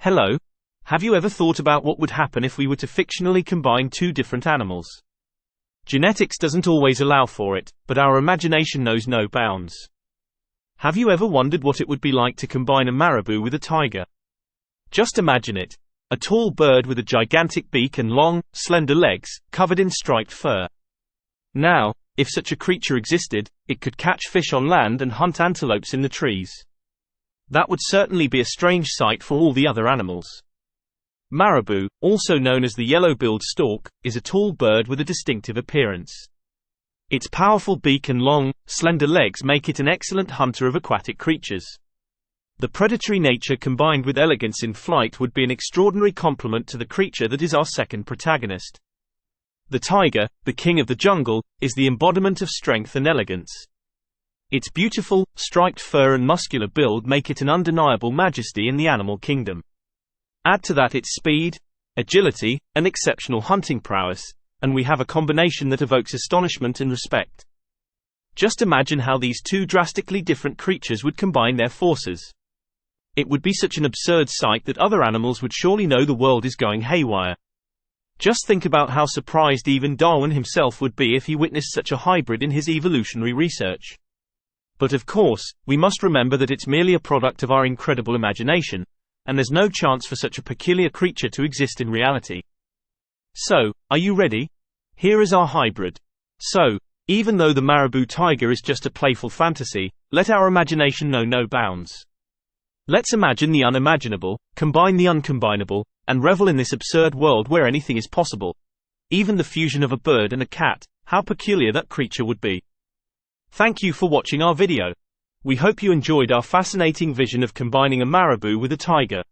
Hello. Have you ever thought about what would happen if we were to fictionally combine two different animals? Genetics doesn't always allow for it, but our imagination knows no bounds. Have you ever wondered what it would be like to combine a marabou with a tiger? Just imagine it. A tall bird with a gigantic beak and long, slender legs, covered in striped fur. Now, if such a creature existed, it could catch fish on land and hunt antelopes in the trees. That would certainly be a strange sight for all the other animals. Marabou, also known as the yellow-billed stork, is a tall bird with a distinctive appearance. Its powerful beak and long, slender legs make it an excellent hunter of aquatic creatures. The predatory nature combined with elegance in flight would be an extraordinary complement to the creature that is our second protagonist. The tiger, the king of the jungle, is the embodiment of strength and elegance. Its beautiful, striped fur and muscular build make it an undeniable majesty in the animal kingdom. Add to that its speed, agility, and exceptional hunting prowess, and we have a combination that evokes astonishment and respect. Just imagine how these two drastically different creatures would combine their forces. It would be such an absurd sight that other animals would surely know the world is going haywire. Just think about how surprised even Darwin himself would be if he witnessed such a hybrid in his evolutionary research. But of course, we must remember that it's merely a product of our incredible imagination, and there's no chance for such a peculiar creature to exist in reality. So, are you ready? Here is our hybrid. So, even though the marabou tiger is just a playful fantasy, let our imagination know no bounds. Let's imagine the unimaginable, combine the uncombinable, and revel in this absurd world where anything is possible. Even the fusion of a bird and a cat, how peculiar that creature would be. Thank you for watching our video. We hope you enjoyed our fascinating vision of combining a marabou with a tiger.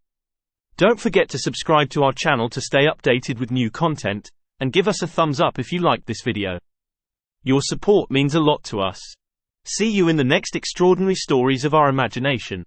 Don't forget to subscribe to our channel to stay updated with new content, and give us a thumbs up if you liked this video. Your support means a lot to us. See you in the next extraordinary stories of our imagination.